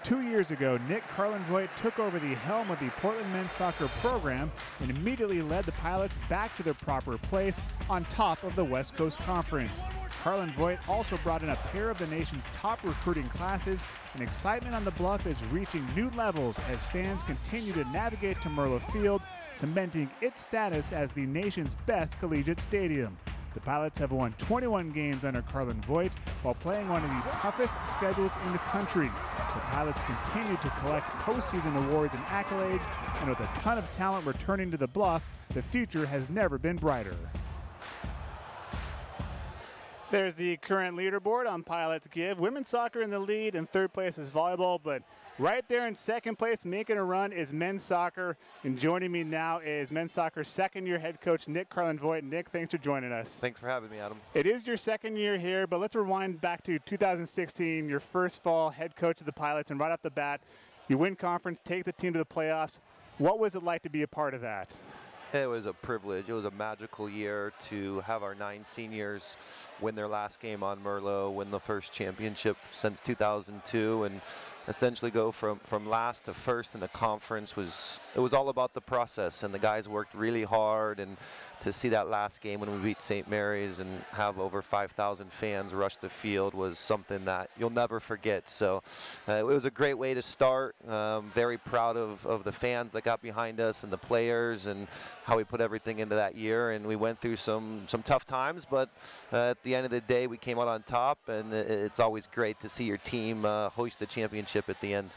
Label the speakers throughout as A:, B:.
A: 2 years ago, Nick Carlinvoit took over the helm of the Portland men's soccer program and immediately led the Pilots back to their proper place on top of the West Coast Conference. Carlinvoit also brought in a pair of the nation's top recruiting classes, and excitement on the Bluff is reaching new levels as fans continue to navigate to Merlo Field, cementing its status as the nation's best collegiate stadium. The Pilots have won 21 games under Carlinvoit while playing one of the toughest schedules in the country. The Pilots continue to collect postseason awards and accolades, and with a ton of talent returning to the Bluff, the future has never been brighter. There's the current leaderboard on Pilots Give. Women's soccer in the lead, and third place is volleyball, but right there in second place, making a run, is men's soccer. And joining me now is men's soccer second-year head coach Nick Carlinvoit. Nick, thanks for joining us.
B: Thanks for having me, Adam.
A: It is your second year here, but let's rewind back to 2016, your first fall head coach of the Pilots, and right off the bat, you win conference, take the team to the playoffs. What was it like to be a part of that?
B: It was a privilege. It was a magical year to have our 9 seniors win their last game on Merlo, win the first championship since 2002, and essentially go from last to first in the conference. It was all about the process, and the guys worked really hard, and to see that last game when we beat St. Mary's and have over 5,000 fans rush the field was something that you'll never forget. So it was a great way to start. Very proud of the fans that got behind us and the players and how we put everything into that year. And we went through some tough times, but at the end of the day, we came out on top, and it's always great to see your team hoist the championship at the end.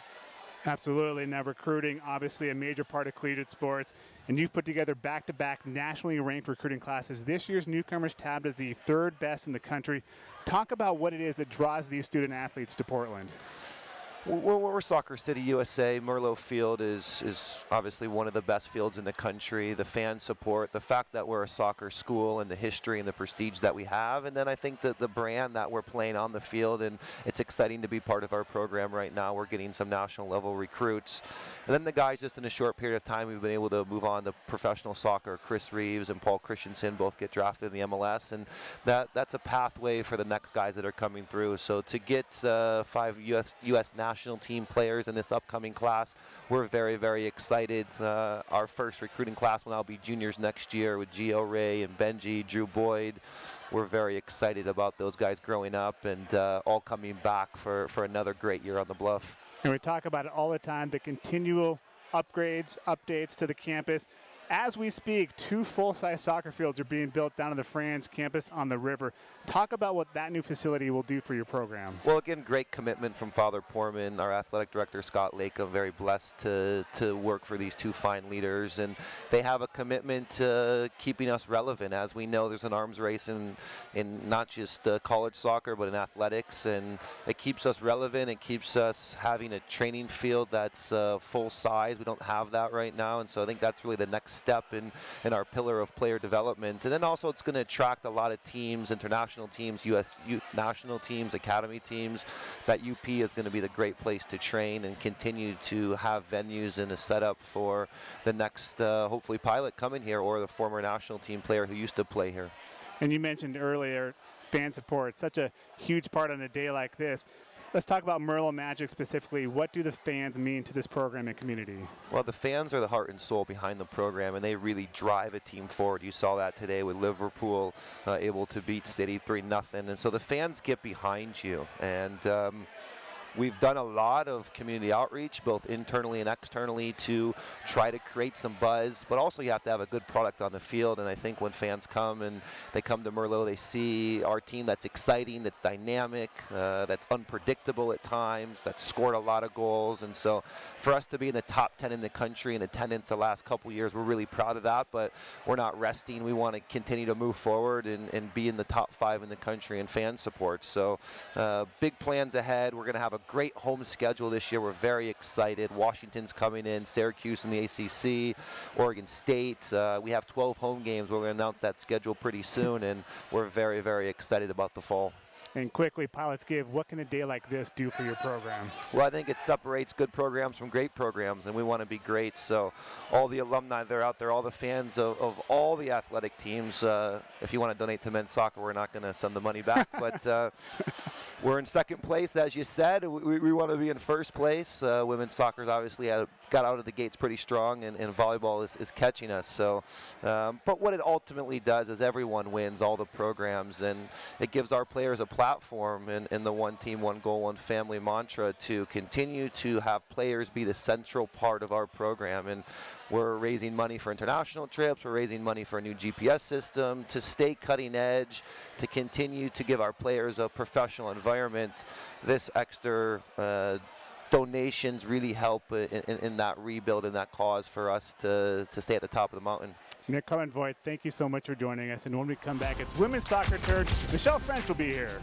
A: Absolutely. Now, recruiting, obviously a major part of collegiate sports, and you've put together back-to-back nationally ranked recruiting classes. This year's newcomers tabbed as the 3rd best in the country. Talk about what it is that draws these student athletes to Portland.
B: We're Soccer City, USA. Merlo Field is obviously one of the best fields in the country. The fan support, the fact that we're a soccer school, and the history and the prestige that we have. And then I think that the brand that we're playing on the field, and it's exciting to be part of our program right now. We're getting some national level recruits. And then the guys, just in a short period of time, we've been able to move on to professional soccer. Chris Reeves and Paul Christensen both get drafted in the MLS, and that's a pathway for the next guys that are coming through. So to get 5 U.S. national team players in this upcoming class, we're very, very excited. Our first recruiting class will now be juniors next year with Gio Ray and Benji, Drew Boyd. We're very excited about those guys growing up and all coming back for another great year on the Bluff.
A: And we talk about it all the time, the continual upgrades, updates to the campus. As we speak, 2 full-size soccer fields are being built down on the Franz campus on the river. Talk about what that new facility will do for your program.
B: Well, again, great commitment from Father Poorman, our athletic director, Scott Lake. I'm very blessed to work for these 2 fine leaders, and they have a commitment to keeping us relevant. As we know, there's an arms race in not just college soccer, but in athletics, and it keeps us relevant. It keeps us having a training field that's full size. We don't have that right now, and so I think that's really the next step in our pillar of player development. And then also it's going to attract a lot of teams, international teams, U.S. youth national teams, academy teams. That UP is going to be the great place to train and continue to have venues and a setup for the next, hopefully, pilot coming here or the former national team player who used to play here.
A: And you mentioned earlier fan support, such a huge part on a day like this. Let's talk about Merlo Magic specifically. What do the fans mean to this program and community?
B: Well, the fans are the heart and soul behind the program, and they really drive a team forward. You saw that today with Liverpool able to beat City 3-0. And so the fans get behind you. And we've done a lot of community outreach, both internally and externally, to try to create some buzz, but also you have to have a good product on the field. And I think when fans come and they come to Merlo, they see our team that's exciting, that's dynamic, that's unpredictable at times, that's scored a lot of goals. And so for us to be in the top 10 in the country in attendance the last couple years, we're really proud of that, but we're not resting. We want to continue to move forward and be in the top 5 in the country in fan support. So big plans ahead. We're going to have a great home schedule this year. We're very excited. Washington's coming in, Syracuse in the ACC, Oregon State. We have 12 home games. We're going to announce that schedule pretty soon, and we're very, very excited about the fall.
A: And quickly, Pilots Give, what can a day like this do for your program?
B: Well, I think it separates good programs from great programs, and we want to be great. So all the alumni that are out there, all the fans of all the athletic teams, if you want to donate to men's soccer, we're not going to send the money back. But we're in second place, as you said. We want to be in first place. Women's soccer's obviously got out of the gates pretty strong, and volleyball is catching us. So, but what it ultimately does is everyone wins, all the programs, and it gives our players a platform in the one team, one goal, one family mantra to continue to have players be the central part of our program. And we're raising money for international trips. We're raising money for a new GPS system to stay cutting edge, to continue to give our players a professional environment. This extra donations really help in that rebuild and that cause for us to stay at the top of the mountain.
A: Nick Carlin-Voigt, thank you so much for joining us. And when we come back, it's Women's Soccer Turd. Michelle French will be here.